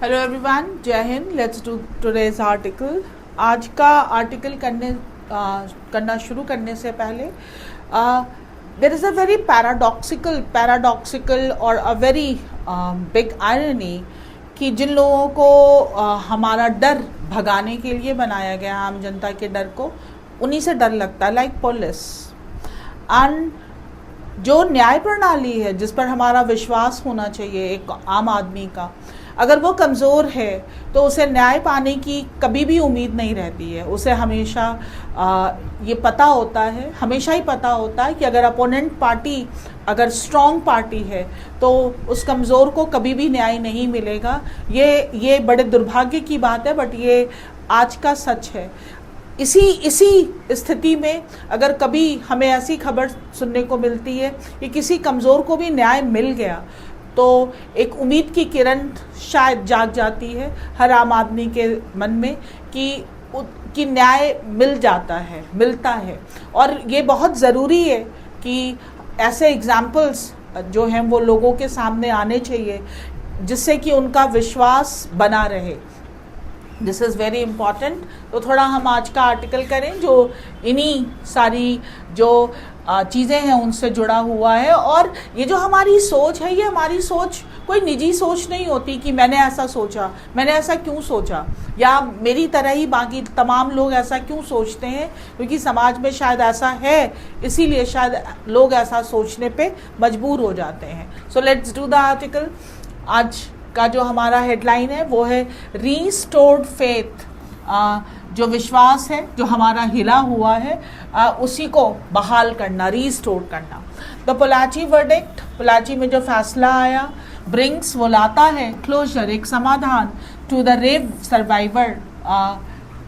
Hello everyone, जय हिंद। Let's do today's article. आज का आर्टिकल करना शुरू करने से पहले there is a very paradoxical और अ वेरी बिग आयरनी कि जिन लोगों को हमारा डर भगाने के लिए बनाया गया, आम जनता के डर को, उन्हीं से डर लगता है, लाइक पुलिस। एंड जो न्याय प्रणाली है जिस पर हमारा विश्वास होना चाहिए एक आम आदमी का, अगर वो कमज़ोर है तो उसे न्याय पाने की कभी भी उम्मीद नहीं रहती है। उसे हमेशा ये पता होता है, हमेशा ही पता होता है कि अगर अपोनेंट पार्टी अगर स्ट्रॉन्ग पार्टी है तो उस कमज़ोर को कभी भी न्याय नहीं मिलेगा। ये बड़े दुर्भाग्य की बात है, बट ये आज का सच है। इसी स्थिति में अगर कभी हमें ऐसी खबर सुनने को मिलती है कि किसी कमज़ोर को भी न्याय मिल गया, तो एक उम्मीद की किरण शायद जाग जाती है हर आम आदमी के मन में कि न्याय मिलता है। और ये बहुत ज़रूरी है कि ऐसे एग्जाम्पल्स जो हैं वो लोगों के सामने आने चाहिए, जिससे कि उनका विश्वास बना रहे। This is very important. तो थोड़ा हम आज का आर्टिकल करें जो इन्हीं सारी जो चीज़ें हैं उनसे जुड़ा हुआ है। और ये जो हमारी सोच है, ये हमारी सोच कोई निजी सोच नहीं होती कि मैंने ऐसा सोचा, मैंने ऐसा क्यों सोचा, या मेरी तरह ही बाकी तमाम लोग ऐसा क्यों सोचते हैं, क्योंकि समाज में शायद ऐसा है, इसीलिए शायद लोग ऐसा सोचने पे मजबूर हो जाते हैं। So let's do the article. आज का जो हमारा हेडलाइन है वो है रीस्टोर्ड फेथ। जो विश्वास है जो हमारा हिला हुआ है उसी को बहाल करना, रीस्टोर करना। द पोलाची वर्डिक्ट, पोलाची में जो फैसला आया, ब्रिंग्स, वो लाता है क्लोजर, एक समाधान, टू द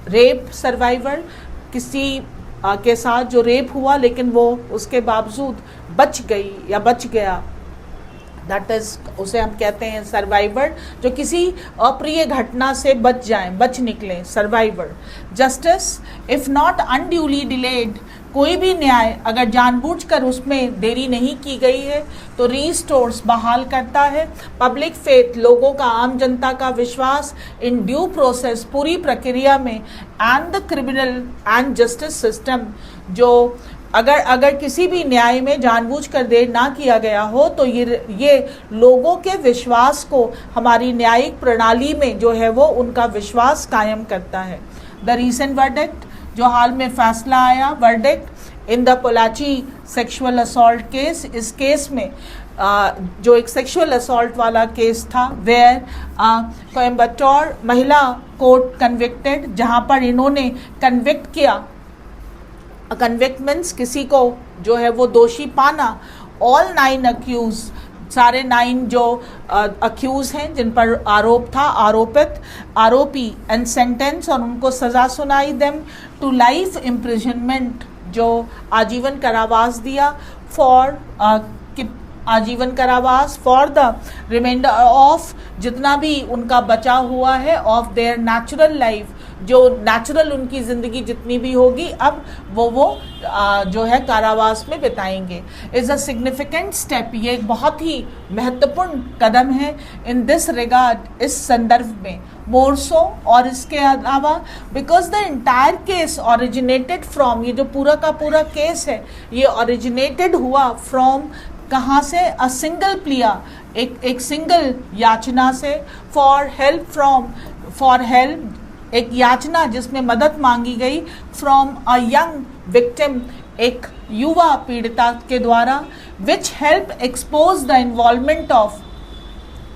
रेप सर्वाइवर, किसी के साथ जो रेप हुआ लेकिन वो उसके बावजूद बच गई या बच गया, दैट इज, उसे हम कहते हैं सर्वाइवर, जो किसी अप्रिय घटना से बच निकले, survivor. Justice if not unduly delayed, कोई भी न्याय अगर जानबूझकर उसमें देरी नहीं की गई है तो रीस्टोर्स, बहाल करता है। पब्लिक फेथ, लोगों का, आम जनता का विश्वास, इन ड्यू प्रोसेस, पूरी प्रक्रिया में, and the criminal and justice system, जो अगर किसी भी न्याय में जानबूझकर देर ना किया गया हो तो ये लोगों के विश्वास को हमारी न्यायिक प्रणाली में जो है वो उनका विश्वास कायम करता है। द रीसेंट वर्डिक्ट, जो हाल में फैसला आया, verdict in the Pollachi sexual assault case, इस केस में जो एक सेक्सुअल असॉल्ट वाला केस था, वेयर कोयम्बटूर महिला कोर्ट कन्विक्टेड, जहां पर इन्होंने कन्विक्ट किया, कन्विक्ट मीन्स किसी को जो है वो दोषी पाना, ऑल 9 अक्यूज, सारे 9 जो अक्यूज हैं जिन पर आरोप था, आरोपी, एंड सेंटेंस, और उनको सज़ा सुनाई देम टू लाइफ इम्प्रिजनमेंट, जो आजीवन कारावास दिया, आजीवन कारावास फॉर द रिमाइंडर ऑफ, जितना भी उनका बचा हुआ है, ऑफ देयर नेचुरल लाइफ, जो नेचुरल उनकी ज़िंदगी जितनी भी होगी अब वो जो है कारावास में बिताएंगे। इज़ अ सिग्निफिकेंट स्टेप, ये एक बहुत ही महत्वपूर्ण कदम है इन दिस रिगार्ड, इस संदर्भ में, मोर सो, और इसके अलावा because the entire case originated from, ये जो पूरा का पूरा केस है ये ओरिजिनेटेड हुआ फ्रॉम, कहाँ से, अ सिंगल प्लिया, एक सिंगल याचना से, फॉर हेल्प, एक याचना जिसमें मदद मांगी गई, फ्रॉम अ यंग विक्टिम, एक युवा पीड़िता के द्वारा, which help expose the involvement of,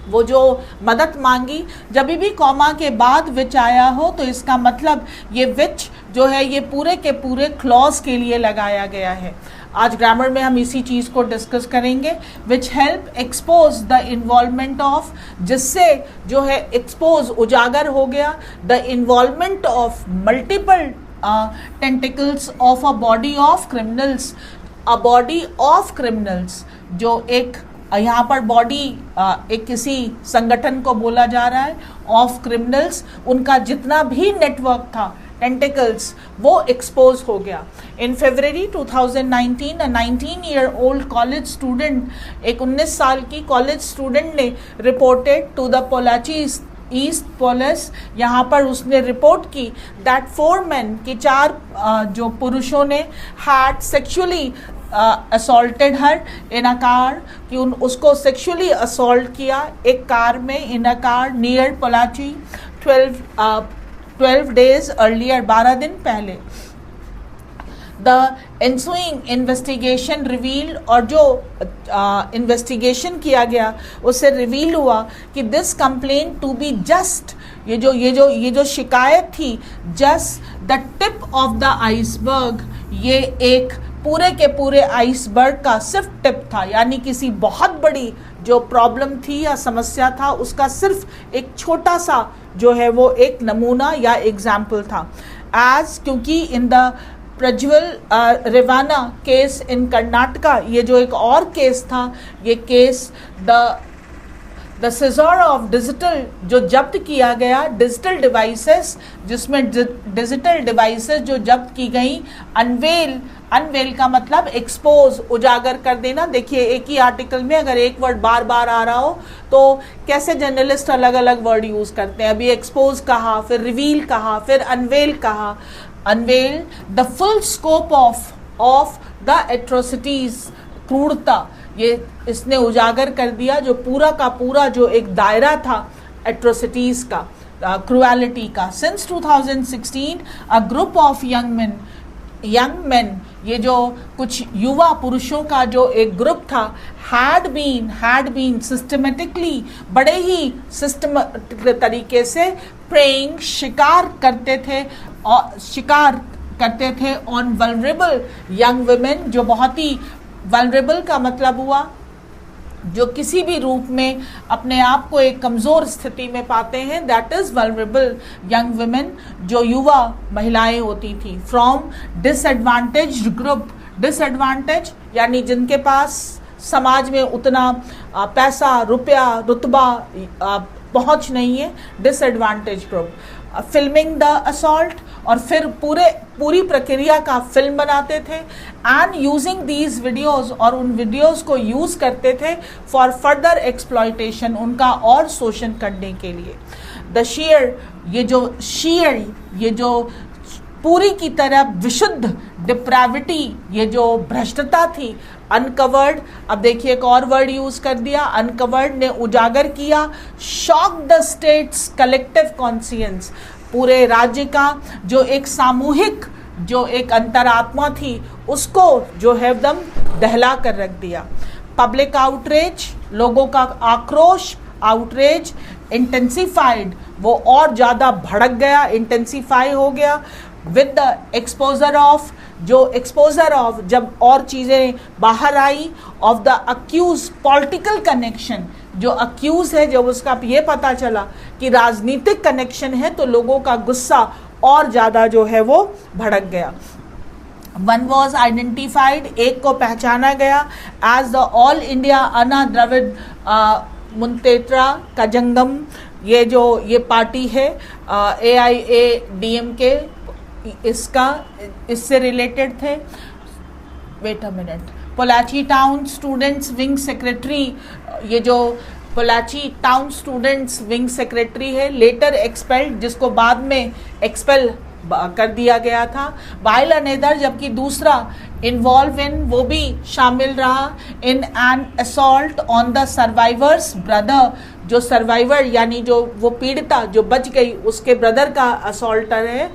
वो जो मदद मांगी, जब भी कॉमा के बाद विच आया हो तो इसका मतलब ये विच जो है ये पूरे के पूरे क्लॉज के लिए लगाया गया है। आज ग्रामर में हम इसी चीज़ को डिस्कस करेंगे। Which help expose the involvement of, जिससे जो है एक्सपोज, उजागर हो गया, the involvement of multiple tentacles of a body of criminals, जो एक यहाँ पर बॉडी एक किसी संगठन को बोला जा रहा है, ऑफ क्रिमिनल्स, उनका जितना भी नेटवर्क था, टेंटिकल्स, वो एक्सपोज हो गया। इन फरवरी 2019 अ 19-year-old कॉलेज स्टूडेंट, एक 19 साल की कॉलेज स्टूडेंट ने reported to the Pollachi east police, यहाँ पर उसने रिपोर्ट की दैट 4 men कि 4 जो पुरुषों ने had sexually assaulted her in a car, कि उसको सेक्सुअली असॉल्ट किया एक कार में in a car near Pollachi 12 days earlier, 12 दिन पहले। द ensuing इन्वेस्टिगेशन रिवील, और जो इन्वेस्टिगेशन किया गया उससे रिवील हुआ कि this complaint to be just, ये जो शिकायत थी, just the tip of the iceberg, ये एक पूरे के पूरे आइसबर्ग का सिर्फ टिप था, यानी किसी बहुत बड़ी जो प्रॉब्लम थी या समस्या था उसका सिर्फ एक छोटा सा जो है वो एक नमूना या एग्जाम्पल था। क्योंकि in the Prajwal Revanna case in Karnataka, ये जो एक और केस था, ये case the seizure of digital, जो जब्त किया गया डिजिटल डिवाइसेस, जिसमें डिजिटल डिवाइसेस जो जब्त की गई, अनवेल का मतलब एक्सपोज, उजागर कर देना। देखिए एक ही आर्टिकल में अगर एक वर्ड बार बार आ रहा हो तो कैसे जर्नलिस्ट अलग अलग वर्ड यूज करते हैं। अभी एक्सपोज कहा, फिर रिवील कहा, फिर अनवेल कहा। Unwell the full scope of the atrocities, क्रूरता, ये इसने उजागर कर दिया जो पूरा का पूरा जो एक दायरा था एट्रोसिटीज का, क्रुएलिटी का। Since 2016 a group of young man, ये जो कुछ युवा पुरुषों का जो एक ग्रुप था, हैड बीन सिस्टमेटिकली, बड़े ही सिस्टमेटिक तरीके से प्रेइंग, शिकार करते थे ऑन वल्नरेबल यंग वुमेन, जो बहुत ही वल्नरेबल का मतलब हुआ जो किसी भी रूप में अपने आप को एक कमज़ोर स्थिति में पाते हैं, that is vulnerable young women, जो युवा महिलाएं होती थी। फ्रॉम डिसएडवांटेज्ड ग्रुप, डिसएडवांटेज यानी जिनके पास समाज में उतना पैसा, रुपया, रुतबा पहुंच नहीं है, disadvantage group. Filming the assault, और फिर पूरी प्रक्रिया का फिल्म बनाते थे, एंड यूजिंग दीज वीडियोस, और उन वीडियोस को यूज करते थे फॉर फर्दर एक्सप्लॉयटेशन, उनका और शोषण करने के लिए। द शेयर, ये जो पूरी की तरह विशुद्ध डिप्राविटी, ये जो भ्रष्टता थी, अनकवर्ड, अब देखिए एक और वर्ड यूज कर दिया, अनकवर्ड ने उजागर किया, shock the states collective conscience, पूरे राज्य का जो एक सामूहिक जो एक अंतरात्मा थी उसको जो है एकदम दहला कर रख दिया। पब्लिक आउटरेज, लोगों का आक्रोश, आउटरेज इंटेंसिफाइड, वो और ज़्यादा भड़क गया, इंटेंसिफाई हो गया विद द एक्सपोजर ऑफ, जब और चीज़ें बाहर आई, of the accused political connection, जो अक्यूज है, जब उसका ये पता चला कि राजनीतिक कनेक्शन है तो लोगों का गुस्सा और ज़्यादा जो है वो भड़क गया। वन वॉज आइडेंटिफाइड, एक को पहचाना गया as the all India Anna Dravida Munnetra Kazhagam, ये पार्टी है AIADMK, इससे रिलेटेड थे। Wait a minute, Pollachi town students wing secretary, ये जो Pollachi town students wing secretary है, लेटर एक्सपेल्ड, जिसको बाद में एक्सपेल कर दिया गया था, वाइल अनदर, जबकि दूसरा इन्वॉल्व इन, वो भी शामिल रहा in an assault on the survivors brother, जो सर्वाइवर यानी जो वो पीड़िता जो बच गई उसके ब्रदर का असॉल्टर है।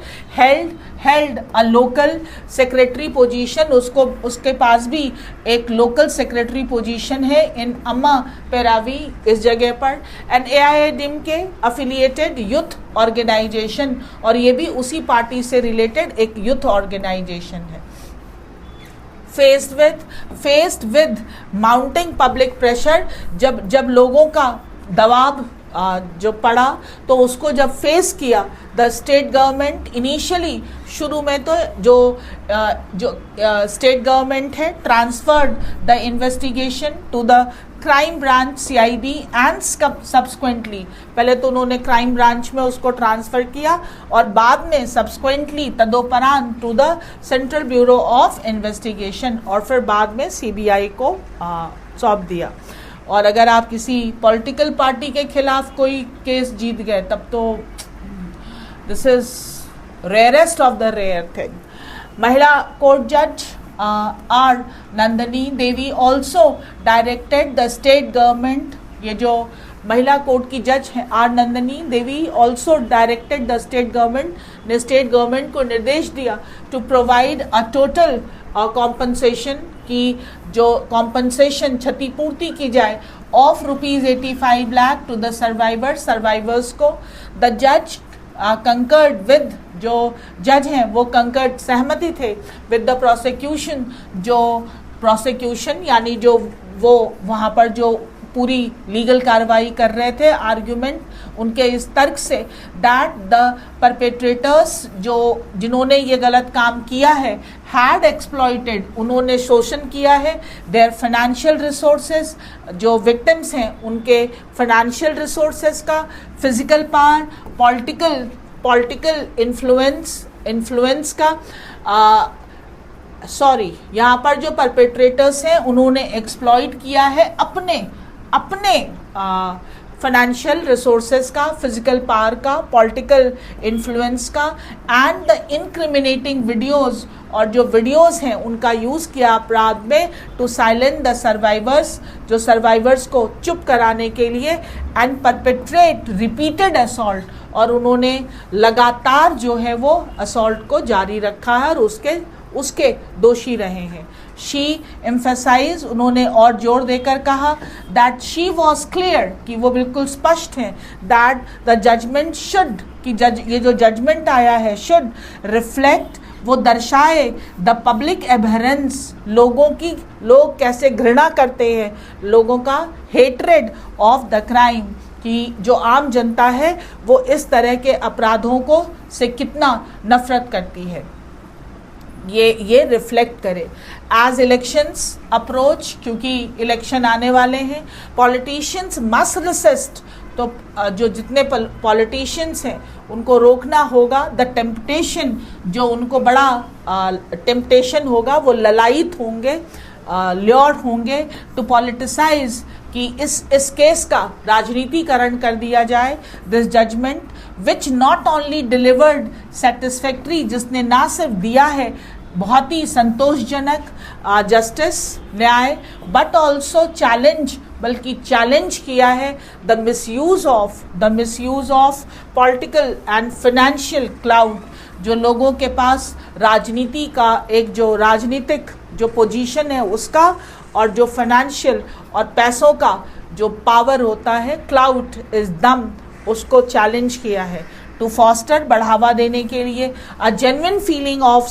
Held a local secretary position, उसके पास भी एक लोकल सेक्रेटरी पोजीशन है इन अम्मा पेरावी, इस जगह पर। And AIADMK affiliated youth organisation, और ये भी उसी पार्टी से रिलेटेड एक यूथ ऑर्गेनाइजेशन है। Faced with mounting public pressure, जब लोगों का दबाव जो पड़ा तो उसको जब फेस किया, द स्टेट गवर्नमेंट इनिशियली, शुरू में तो जो स्टेट गवर्नमेंट है, transferred the investigation to the crime branch CID and subsequently, पहले तो उन्होंने क्राइम ब्रांच में उसको ट्रांसफर किया और बाद में सब्सक्वेंटली तदोपरांत to the central bureau of investigation, और फिर बाद में CBI को सौंप दिया। और अगर आप किसी पॉलिटिकल पार्टी के खिलाफ कोई केस जीत गए तब तो this is rarest of the rare thing. महिला कोर्ट जज R Nandini Devi also directed the state government. ये जो महिला कोर्ट की जज हैं R Nandini Devi also directed the state government, ने स्टेट गवर्नमेंट को निर्देश दिया to provide a total compensation, की जो कॉम्पनसेशन क्षतिपूर्ति की जाए of ₹85 lakh to the survivors को. द जज कंकर्ड विद, जो जज हैं वो कंकर्ड सहमति थे विद द प्रोसिक्यूशन, जो प्रोसिक्यूशन यानी जो वो वहाँ पर जो पूरी लीगल कार्रवाई कर रहे थे, आर्ग्यूमेंट उनके इस तर्क से दैट द परपेट्रेटर्स, जो जिन्होंने ये गलत काम किया है, हैड एक्सप्लॉइटेड, उन्होंने शोषण किया है, देयर फाइनेंशियल रिसोर्सेज, जो विक्टिम्स हैं उनके फाइनेंशियल रिसोर्सेज का, फिजिकल पावर, पॉलिटिकल इन्फ्लुएंस का, यहाँ पर जो परपेट्रेटर्स हैं उन्होंने एक्सप्लॉइट किया है अपने फाइनेंशियल रिसोर्सेज का, फिजिकल पावर का, पॉलिटिकल इन्फ्लुएंस का, एंड द इंक्रिमिनेटिंग वीडियोस, और जो वीडियोस हैं उनका यूज़ किया अपराध में टू साइलेंट द सर्वाइवर्स, जो सर्वाइवर्स को चुप कराने के लिए, एंड परपेट्रेट रिपीटेड असॉल्ट, और उन्होंने लगातार जो है वो असॉल्ट को जारी रखा है और उसके दोषी रहे हैं. शी एम्फेसाइज, उन्होंने और जोर देकर कहा दैट शी वॉज क्लियर, कि वो बिल्कुल स्पष्ट हैं, दैट द जजमेंट शुड, कि ये जो जजमेंट आया है शुड रिफ्लेक्ट, वो दर्शाए द पब्लिक एबहरेंस, लोग कैसे घृणा करते हैं, लोगों का हेट्रेड ऑफ द क्राइम, कि जो आम जनता है वो इस तरह के अपराधों को से कितना नफरत करती है, ये रिफ्लेक्ट करे. एज इलेक्शंस अप्रोच, क्योंकि इलेक्शन आने वाले हैं, पॉलिटिशियंस मस्ट रेसिस्ट, तो जो जितने पॉलिटिशियंस हैं उनको रोकना होगा. द टेम्पटेशन, जो उनको बड़ा टेम्पटेशन होगा, वो ललायित होंगे, ल्योर होंगे टू पॉलिटिसाइज, कि इस केस का राजनीतिकरण कर दिया जाए. This judgment which not only delivered satisfactory, जिसने ना सिर्फ दिया है बहुत ही संतोषजनक जस्टिस, न्याय, बट ऑल्सो चैलेंज, बल्कि चैलेंज किया है the misuse of political and financial cloud, जो लोगों के पास राजनीति का एक जो राजनीतिक जो पोजीशन है उसका, और जो फाइनेंशियल और पैसों का जो पावर होता है, क्लाउड इज दम, उसको चैलेंज किया है. टू फॉस्टर, बढ़ावा देने के लिए, a genuine feeling of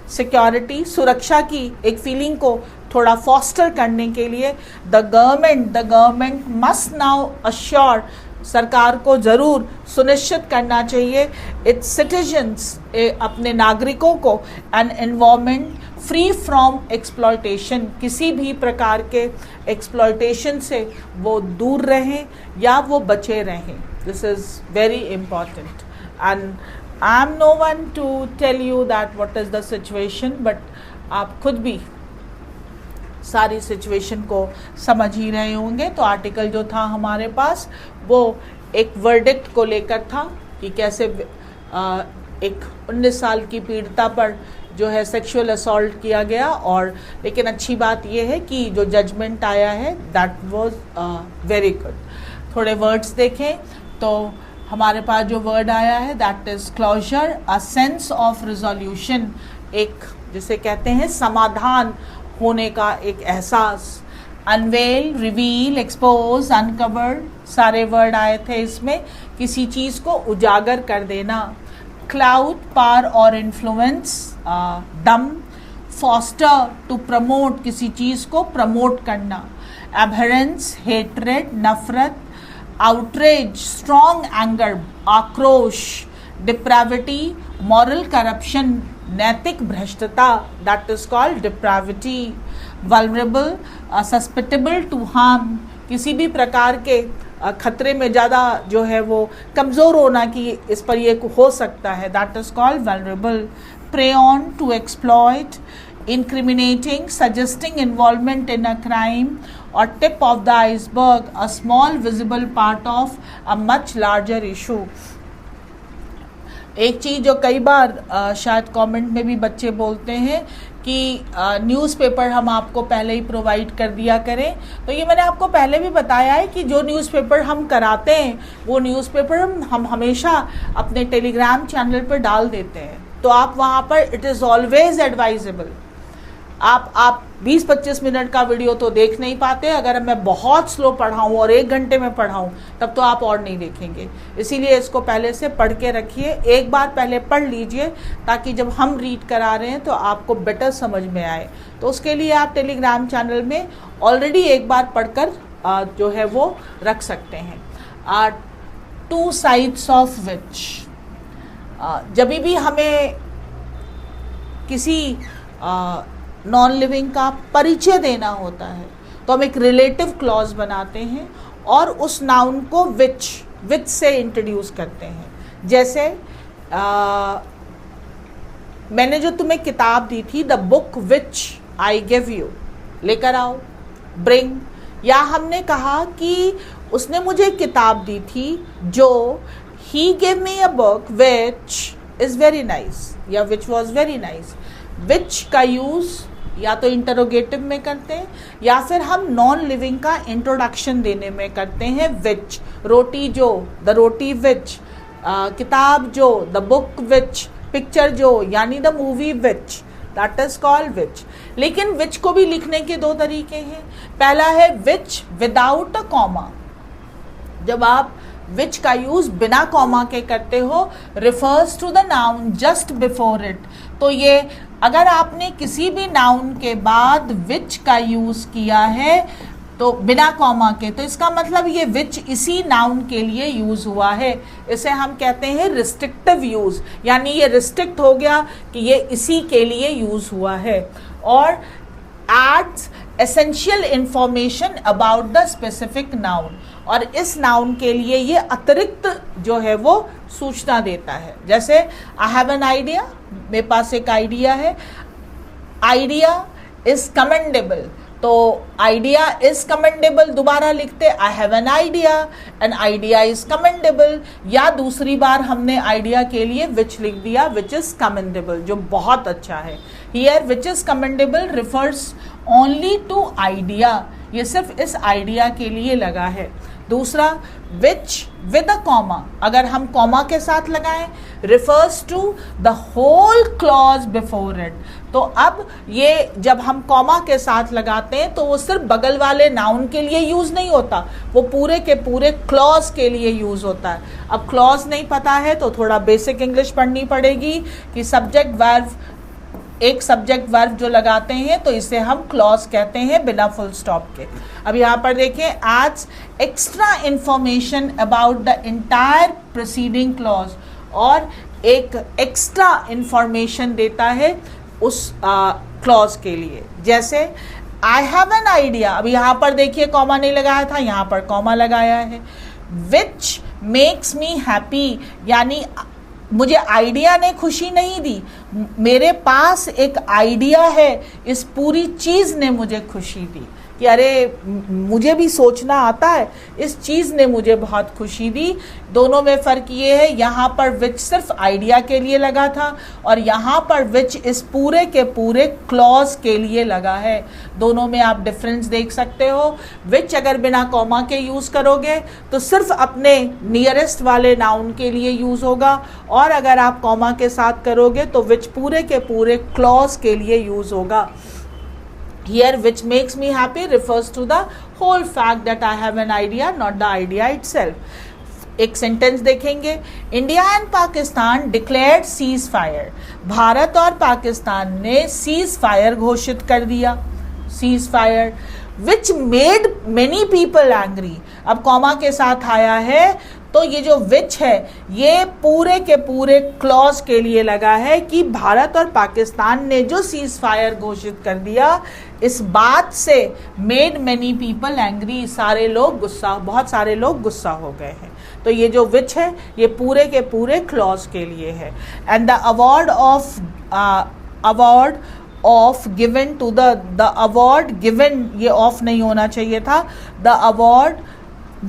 security, सुरक्षा की एक फीलिंग को थोड़ा फॉस्टर करने के लिए, the government must now assure, सरकार को ज़रूर सुनिश्चित करना चाहिए इट्स सिटीजन्स, अपने नागरिकों को, an environment free from exploitation, किसी भी प्रकार के एक्सप्लॉयटेशन से वो दूर रहें या वो बचे रहें. This is very important, and I am no one to tell you that what is the situation, but आप खुद भी सारी सिचुएशन को समझ ही रहे होंगे. तो आर्टिकल जो था हमारे पास वो एक वर्डिक्ट को लेकर था कि कैसे एक 19 साल की पीड़िता पर जो है सेक्सुअल असॉल्ट किया गया, और लेकिन अच्छी बात यह है कि जो जजमेंट आया है दैट वाज वेरी गुड. थोड़े वर्ड्स देखें तो हमारे पास जो वर्ड आया है that is closure, a sense of resolution, एक जिसे कहते हैं समाधान होने का एक एहसास. अनवेल, रिवील, एक्सपोज, अनकवर, सारे वर्ड आए थे इसमें, किसी चीज़ को उजागर कर देना. क्लाउड, पावर और इन्फ्लुएंस, दम. फॉस्टर, टू प्रमोट, किसी चीज़ को प्रमोट करना. एबहरेंस, हेट्रेड, नफरत. आउटरेज, स्ट्रॉन्ग एंगर, आक्रोश. डिप्राविटी, मॉरल करप्शन, नैतिक भ्रष्टता, that is called depravity. Vulnerable, susceptible to harm, किसी भी प्रकार के खतरे में ज़्यादा जो है वो कमज़ोर होना कि इस पर ये हो सकता है, that is called vulnerable. Prey on, to exploit. Incriminating, suggesting involvement in a crime, और tip of the iceberg, a small visible part of a much larger issue. एक चीज़ जो कई बार शायद कमेंट में भी बच्चे बोलते हैं कि न्यूज़पेपर हम आपको पहले ही प्रोवाइड कर दिया करें, तो ये मैंने आपको पहले भी बताया है कि जो न्यूज़पेपर हम कराते हैं वो न्यूज़पेपर हम हमेशा अपने टेलीग्राम चैनल पर डाल देते हैं, तो आप वहाँ पर इट इज़ ऑलवेज एडवाइजेबल। आप 20-25 मिनट का वीडियो तो देख नहीं पाते, अगर मैं बहुत स्लो पढ़ाऊँ और 1 घंटे में पढ़ाऊँ तब तो आप और नहीं देखेंगे। इसीलिए इसको पहले से पढ़ के रखिए, एक बार पहले पढ़ लीजिए ताकि जब हम रीड करा रहे हैं तो आपको बेटर समझ में आए। तो उसके लिए आप टेलीग्राम चैनल में ऑलरेडी एक बार पढ़कर जो है वो रख सकते हैं। 2 साइड्स ऑफ विच, जब भी हमें किसी नॉन लिविंग का परिचय देना होता है तो हम एक रिलेटिव क्लॉज बनाते हैं और उस नाउन को विच से इंट्रोड्यूस करते हैं। जैसे मैंने जो तुम्हें किताब दी थी, the book which I give you, लेकर आओ, ब्रिंग। या हमने कहा कि उसने मुझे किताब दी थी जो, he give me a book which is very nice या which was very nice. Which का यूज या तो इंटरोगेटिव में करते हैं या फिर हम नॉन लिविंग का इंट्रोडक्शन देने में करते हैं विच। रोटी जो, द रोटी विच, किताब जो, द बुक विच, पिक्चर जो यानी the movie which, that is called which. लेकिन विच को भी लिखने के 2 तरीके हैं। पहला है विच विदाउट अ कॉमा, जब आप विच का यूज बिना कॉमा के करते हो, refers to the noun just before it. तो ये अगर आपने किसी भी नाउन के बाद विच का यूज किया है तो बिना कॉमा के, तो इसका मतलब ये विच इसी नाउन के लिए यूज हुआ है। इसे हम कहते हैं रिस्ट्रिक्टिव यूज, यानी ये रिस्ट्रिक्ट हो गया कि ये इसी के लिए यूज हुआ है। और adds essential information about the specific noun, और इस नाउन के लिए ये अतिरिक्त जो है वो सूचना देता है। जैसे आई हैव एन आइडिया, मेरे पास एक आइडिया है, आइडिया इज कमेंडेबल, तो आइडिया इज कमेंडेबल दोबारा लिखते I have an idea and idea is commendable. या दूसरी बार हमने आइडिया के लिए विच लिख दिया, विच इज कमेंडेबल, जो बहुत अच्छा है। Here which is commendable refers only to idea, ये सिर्फ इस आइडिया के लिए लगा है। दूसरा विच विद अ कॉमा, अगर हम कॉमा के साथ लगाएं, refers to the whole clause before it. तो अब ये जब हम कॉमा के साथ लगाते हैं तो वो सिर्फ बगल वाले नाउन के लिए यूज नहीं होता, वो पूरे के पूरे क्लॉज के लिए यूज होता है। अब क्लॉज नहीं पता है तो थोड़ा बेसिक इंग्लिश पढ़नी पड़ेगी कि सब्जेक्ट वर्ब, एक सब्जेक्ट वर्ब जो लगाते हैं तो इसे हम क्लॉज कहते हैं बिना फुल स्टॉप के। अब यहाँ पर देखें, adds extra information about the entire preceding clause, और एक एक्स्ट्रा इंफॉर्मेशन देता है उस क्लॉज के लिए। जैसे आई हैव एन आइडिया, अब यहाँ पर देखिए कॉमा नहीं लगाया था, यहाँ पर कॉमा लगाया है। विच मेक्स मी हैप्पी, यानी मुझे आइडिया ने खुशी नहीं दी, मेरे पास एक आइडिया है, इस पूरी चीज़ ने मुझे खुशी दी कि अरे मुझे भी सोचना आता है, इस चीज़ ने मुझे बहुत खुशी दी। दोनों में फ़र्क ये है, यहाँ पर विच सिर्फ आइडिया के लिए लगा था और यहाँ पर विच इस पूरे के पूरे क्लॉज के लिए लगा है। दोनों में आप डिफरेंस देख सकते हो। विच अगर बिना कॉमा के यूज़ करोगे तो सिर्फ अपने नियरेस्ट वाले नाउन के लिए यूज़ होगा, और अगर आप कॉमा के साथ करोगे तो विच पूरे के पूरे क्लॉज के लिए यूज़ होगा। Here which makes me happy refers to the whole fact that I have an idea, not the idea itself। एक सेंटेंस देखेंगे, India and Pakistan declared cease fire, Bharat और पाकिस्तान ने सीज फायर घोषित कर दिया, cease fire. Which made many people angry, अब comma के साथ आया है तो ये जो विच है ये पूरे के पूरे क्लॉज के लिए लगा है कि भारत और पाकिस्तान ने जो सीज फायर घोषित कर दिया, इस बात से मेड मेनी पीपल एंग्री, सारे लोग गुस्सा, बहुत सारे लोग गुस्सा हो गए हैं। तो ये जो विच है ये पूरे के पूरे क्लॉज के लिए है। And the award of given to the award given, ये ऑफ नहीं होना चाहिए था, the award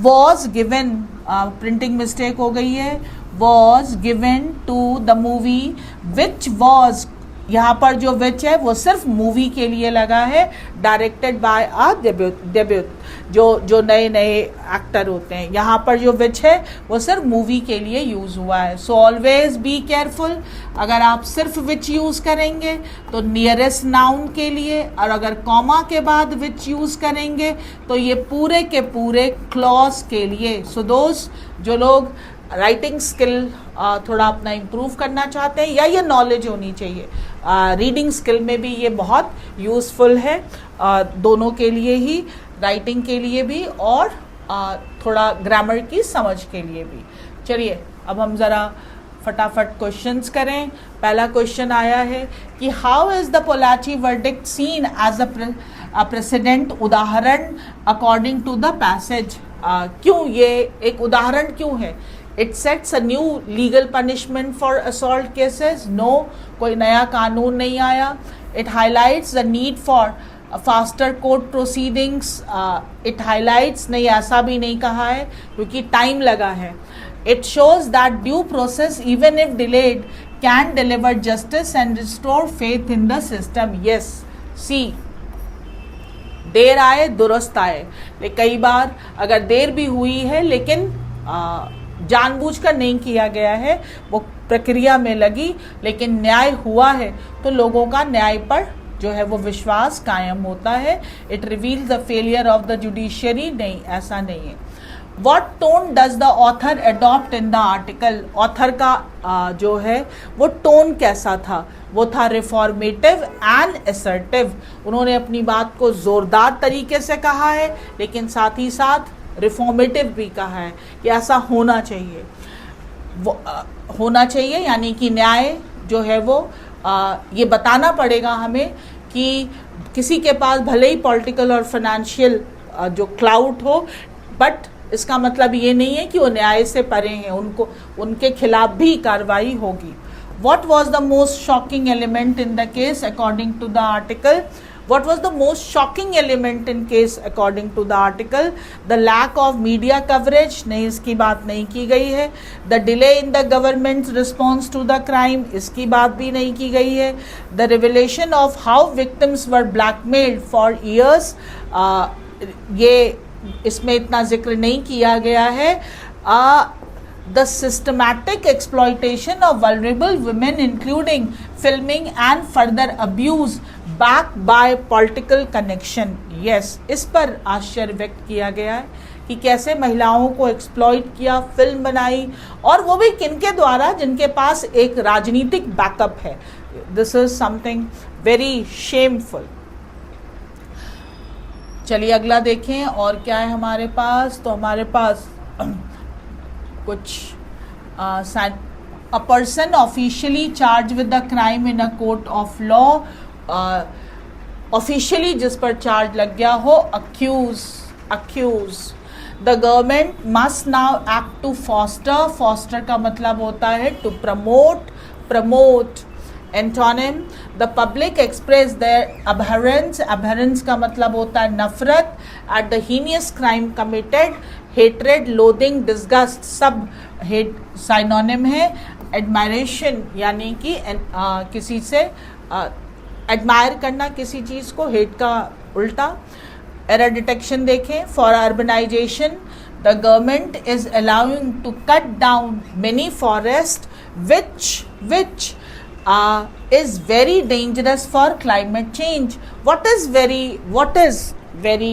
was given, printing mistake हो गई है, was given to the movie which was, यहाँ पर जो विच है वो सिर्फ मूवी के लिए लगा है, डायरेक्टेड बाय आ डेब्यूट, जो नए नए एक्टर होते हैं, यहाँ पर जो विच है वो सिर्फ मूवी के लिए यूज़ हुआ है। सो ऑलवेज बी केयरफुल, अगर आप सिर्फ विच यूज़ करेंगे तो नियरेस्ट नाउन के लिए, और अगर कॉमा के बाद विच यूज़ करेंगे तो ये पूरे के पूरे क्लॉज के लिए। सो दोस्त जो लोग राइटिंग स्किल थोड़ा अपना इम्प्रूव करना चाहते हैं, या ये नॉलेज होनी चाहिए, रीडिंग स्किल में भी ये बहुत यूज़फुल है, दोनों के लिए ही, राइटिंग के लिए भी और थोड़ा ग्रामर की समझ के लिए भी। चलिए अब हम ज़रा फटाफट क्वेश्चंस करें। पहला क्वेश्चन आया है कि how is the Pollachi verdict seen as a precedent उदाहरण अकॉर्डिंग टू द पैसेज। क्यों ये एक उदाहरण क्यों है? It sets a new legal punishment for assault cases, no, कोई नया कानून नहीं आया। It highlights the need for faster court proceedings, it highlights, नहीं ऐसा भी नहीं कहा है क्योंकि टाइम लगा है। It shows that due process even if delayed can deliver justice and restore faith in the system. Yes, see, देर आए दुरुस्त आए, कई बार अगर देर भी हुई है लेकिन जानबूझकर नहीं किया गया है, वो प्रक्रिया में लगी लेकिन न्याय हुआ है तो लोगों का न्याय पर जो है वो विश्वास कायम होता है। It reveals the failure of the judiciary, नहीं ऐसा नहीं है। What tone does the author adopt in the article, author का जो है वो टोन कैसा था? वो था रिफॉर्मेटिव एंड असर्टिव, उन्होंने अपनी बात को जोरदार तरीके से कहा है लेकिन साथ ही साथ रिफॉर्मेटिव भी कहा है कि ऐसा होना चाहिए, वो होना चाहिए, यानी कि न्याय जो है वो ये बताना पड़ेगा हमें कि किसी के पास भले ही पॉलिटिकल और फाइनेंशियल जो क्लाउट हो, बट इसका मतलब ये नहीं है कि वो न्याय से परे हैं, उनको उनके खिलाफ भी कार्रवाई होगी। What was the most shocking element in the case according to the article? What was the most shocking element in case according to the article? The lack of media coverage, नहीं इसकी बात नहीं की गई है। The delay in the government's response to the crime, इसकी बात भी नहीं की गई है। The revelation of how victims were blackmailed for years, ये इसमें इतना जिक्र नहीं किया गया है। The systematic exploitation of vulnerable women including filming and further abuse backed by political connection. Yes, इस पर आश्चर्य व्यक्त किया गया है कि कैसे महिलाओं को एक्सप्लॉइट किया, फिल्म बनाई, और वो भी किनके द्वारा? जिनके पास एक राजनीतिक बैकअप है। This is something very shameful. चलिए अगला देखें और क्या है हमारे पास। तो हमारे पास कुछ a person officially charged with the crime in a court of law, officially जिस पर चार्ज लग गया हो, accused. The government must now act to foster, foster का मतलब होता है to promote. Antonym, the public express their abhorrence, abhorrence का मतलब होता है नफरत, at the heinous crime committed, hatred, loathing, disgust, सब हेट साइनोनिम है। एडमायरेशन यानी कि किसी से एडमायर करना किसी चीज़ को, हेट का उल्टा। एरर डिटेक्शन देखें। For urbanisation, the government is allowing to cut down many forest which is very dangerous for climate change. What is very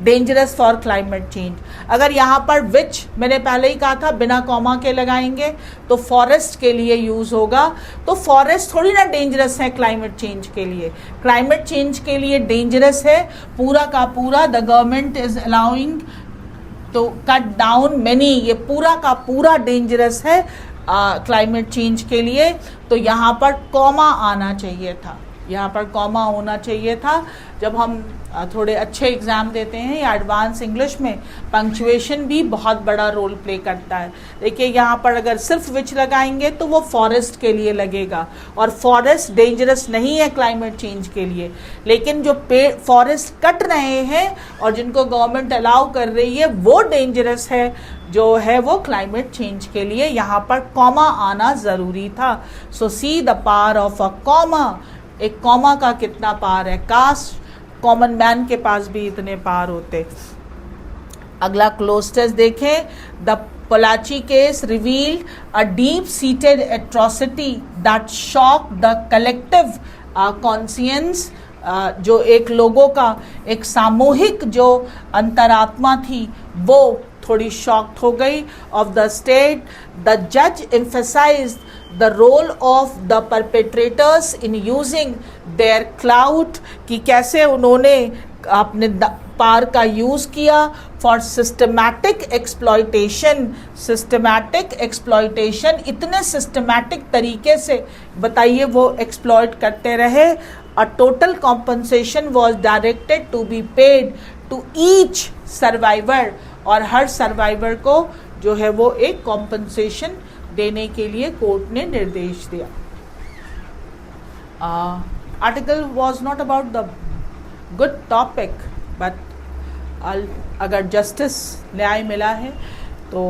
dangerous for climate change? अगर यहाँ पर which मैंने पहले ही कहा था बिना कॉमा के लगाएंगे तो फॉरेस्ट के लिए यूज होगा, तो फॉरेस्ट थोड़ी ना डेंजरस है क्लाइमेट चेंज के लिए। क्लाइमेट चेंज के लिए डेंजरस है पूरा का पूरा the government is allowing to cut down many, ये पूरा का पूरा डेंजरस है क्लाइमेट चेंज के लिए, तो यहाँ पर कॉमा आना चाहिए था। यहाँ पर कॉमा होना चाहिए था। जब हम थोड़े अच्छे एग्ज़ाम देते हैं या एडवांस इंग्लिश में, पंक्चुएशन भी बहुत बड़ा रोल प्ले करता है। देखिए यहाँ पर अगर सिर्फ विच लगाएंगे तो वो फॉरेस्ट के लिए लगेगा, और फॉरेस्ट डेंजरस नहीं है क्लाइमेट चेंज के लिए, लेकिन जो पेड़ फॉरेस्ट कट रहे हैं और जिनको गवर्नमेंट अलाउ कर रही है वो डेंजरस है, जो है वो क्लाइमेट चेंज के लिए। यहाँ पर कॉमा आना ज़रूरी था। So see the power of a comma. एक कॉमा का कितना पावर है, काश कॉमन मैन के पास भी इतने पावर होते। अगला क्लोज टेस्ट देखें। The Pollachi case revealed a deep seated atrocity that shock the collective conscience. जो एक लोगों का एक सामूहिक जो अंतरात्मा थी वो थोड़ी शॉक्ड हो गई ऑफ द स्टेट। द जज emphasised the role of the perpetrators in using their clout, कि कैसे उन्होंने अपने पार का यूज़ किया for systematic exploitation. Systematic exploitation, इतने सिस्टमैटिक तरीके से बताइए वो एक्सप्लॉयट करते रहे। A total compensation was directed to be paid to each survivor, और हर सर्वाइवर को जो है वो एक कॉम्पनसेशन देने के लिए कोर्ट ने निर्देश दिया। Article was not about the good topic, but अगर जस्टिस न्याय मिला है तो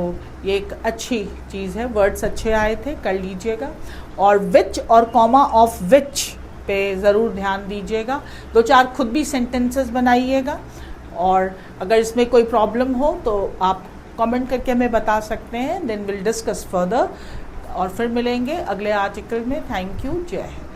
ये एक अच्छी चीज़ है। वर्ड्स अच्छे आए थे, कर लीजिएगा। और विच और कॉमा ऑफ विच पे ज़रूर ध्यान दीजिएगा। 2-4 खुद भी सेंटेंसेस बनाइएगा, और अगर इसमें कोई प्रॉब्लम हो तो आप कमेंट करके हमें बता सकते हैं। देन विल डिस्कस फर्दर, और फिर मिलेंगे अगले आर्टिकल में। Thank you. जय हिंद।